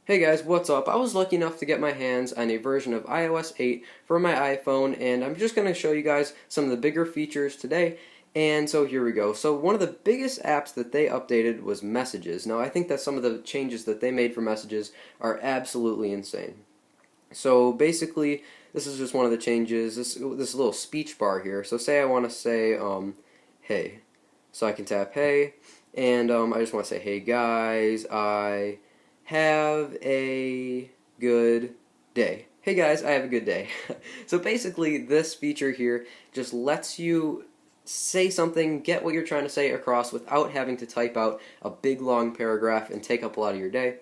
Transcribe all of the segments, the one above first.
Hey guys, what's up? I was lucky enough to get my hands on a version of iOS 8 for my iPhone, and I'm just going to show you guys some of the bigger features today. And so here we go. So one of the biggest apps that they updated was Messages. Now I think that some of the changes that they made for Messages are absolutely insane. So basically, this is just one of the changes. This little speech bar here. So say I want to say hey. So I can tap hey, and I just want to say, hey guys, I have a good day. Hey guys, I have a good day. So basically, this feature here just lets you say something, get what you're trying to say across without having to type out a big long paragraph and take up a lot of your day.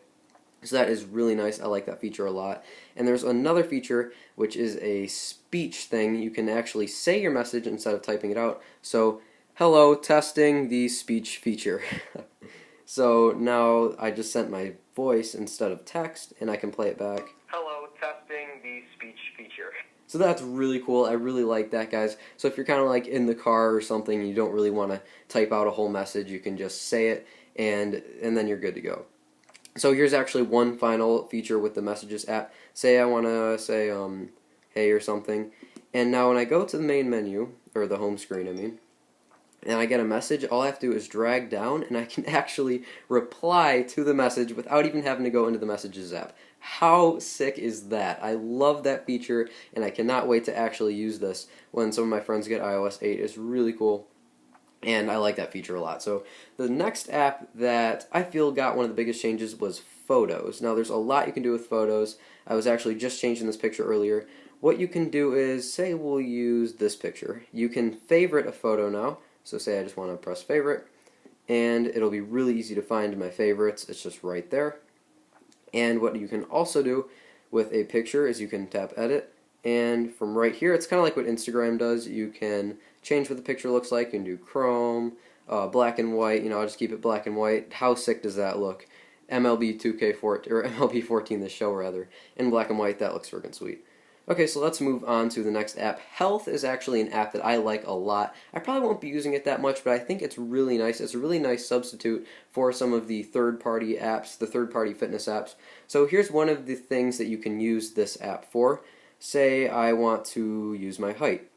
So that is really nice. I like that feature a lot. And there's another feature which is a speech thing. You can actually say your message instead of typing it out. So, hello, testing the speech feature. So now I just sent my voice instead of text, and I can play it back. Hello, testing the speech feature. So that's really cool. I really like that, guys. So if you're kind of like in the car or something, and you don't really want to type out a whole message, you can just say it, and then you're good to go. So here's actually one final feature with the Messages app. Say I want to say hey or something, and now when I go to the main menu, or the home screen I mean, and I get a message, all I have to do is drag down and I can actually reply to the message without even having to go into the Messages app. How sick is that? I love that feature, and I cannot wait to actually use this when some of my friends get iOS 8. It's really cool, and I like that feature a lot. So the next app that I feel got one of the biggest changes was Photos. Now there's a lot you can do with Photos. I was actually just changing this picture earlier. What you can do is, say we'll use this picture. You can favorite a photo now. So say I just want to press favorite, and it'll be really easy to find my favorites. It's just right there. And what you can also do with a picture is you can tap edit, and from right here, it's kind of like what Instagram does. You can change what the picture looks like. You can do chrome, black and white. I'll just keep it black and white. How sick does that look? MLB 2K14 or MLB 14, the show rather, in black and white. That looks freaking sweet. Okay, so let's move on to the next app. Health is actually an app that I like a lot. I probably won't be using it that much, but I think it's really nice. It's a really nice substitute for some of the third-party apps, the third-party fitness apps. So here's one of the things that you can use this app for. Say I want to use my height.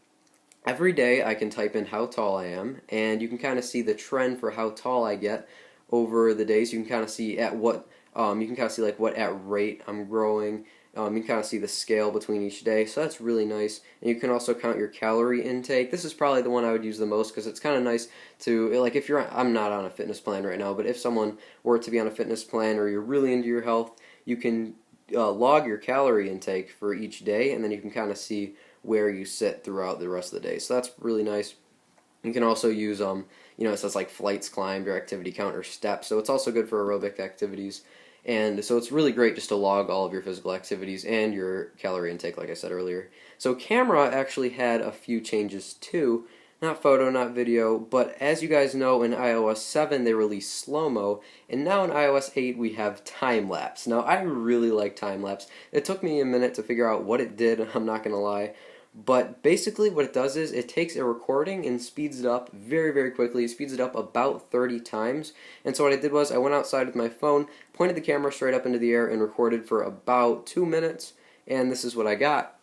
Every day I can type in how tall I am, and you can kind of see the trend for how tall I get over the days. You can kind of see at what, you can kind of see like what at rate I'm growing. You can kind of see the scale between each day, so that's really nice. And you can also count your calorie intake. This is probably the one I would use the most because it's kind of nice to, like if you're, I'm not on a fitness plan right now, but if someone were to be on a fitness plan or you're really into your health, you can log your calorie intake for each day, and then you can kind of see where you sit throughout the rest of the day. So that's really nice. You can also use, it says like flights climbed, your activity count, or steps, so it's also good for aerobic activities. And so it's really great just to log all of your physical activities and your calorie intake, like I said earlier. So camera actually had a few changes too. Not photo, not video, but as you guys know, in iOS 7 they released slow-mo, and now in iOS 8 we have time-lapse. Now I really like time-lapse. It took me a minute to figure out what it did, I'm not going to lie. But basically what it does is it takes a recording and speeds it up very, very quickly. It speeds it up about 30 times. And so what I did was I went outside with my phone, pointed the camera straight up into the air, and recorded for about 2 minutes. And this is what I got.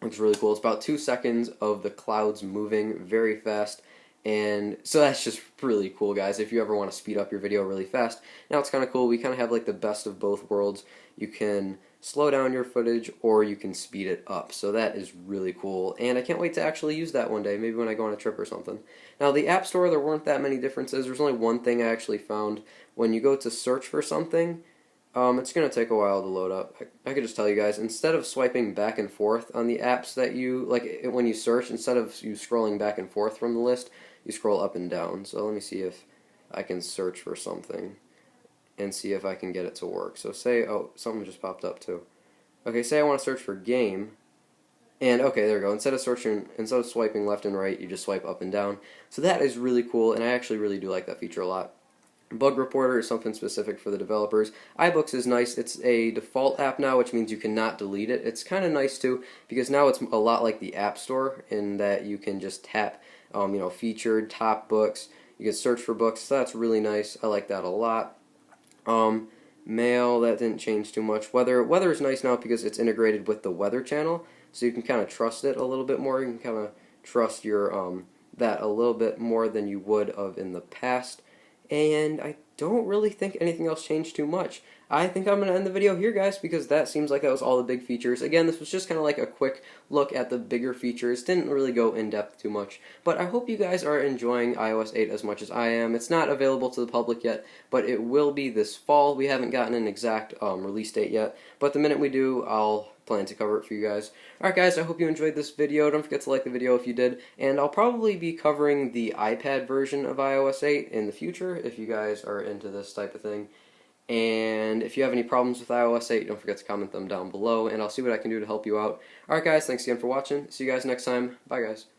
It's really cool. It's about 2 seconds of the clouds moving very fast. And so that's just really cool, guys, if you ever want to speed up your video really fast. Now it's kind of cool. We kind of have like the best of both worlds. You can slow down your footage or you can speed it up. So that is really cool. And I can't wait to actually use that one day, maybe when I go on a trip or something. Now the App Store, there weren't that many differences. There's only one thing I actually found. When you go to search for something, it's going to take a while to load up. I could just tell you guys, instead of swiping back and forth on the apps that you, like when you search, instead of you scrolling back and forth from the list, you scroll up and down. So let me see if I can search for something and see if I can get it to work. So say, oh, something just popped up too. Okay, say I want to search for game, and okay, there we go. Instead of swiping left and right, you just swipe up and down. So that is really cool, and I actually really do like that feature a lot. Bug Reporter is something specific for the developers. iBooks is nice. It's a default app now, which means you cannot delete it. It's kind of nice too, because now it's a lot like the App Store in that you can just tap, featured, top books. You can search for books, so that's really nice. I like that a lot. Mail, that didn't change too much. Weather is nice now because it's integrated with the Weather channel, so you can kind of trust it a little bit more. You can kind of trust your that a little bit more than you would of in the past. And I don't really think anything else changed too much. I think I'm going to end the video here, guys, because that seems like that was all the big features. Again, this was just kind of like a quick look at the bigger features. Didn't really go in depth too much. But I hope you guys are enjoying iOS 8 as much as I am. It's not available to the public yet, but it will be this fall. We haven't gotten an exact release date yet, but the minute we do, I'll plan to cover it for you guys. Alright guys, I hope you enjoyed this video. Don't forget to like the video if you did, and I'll probably be covering the iPad version of iOS 8 in the future if you guys are into this type of thing. And if you have any problems with iOS 8, don't forget to comment them down below, and I'll see what I can do to help you out. Alright guys, thanks again for watching. See you guys next time. Bye guys.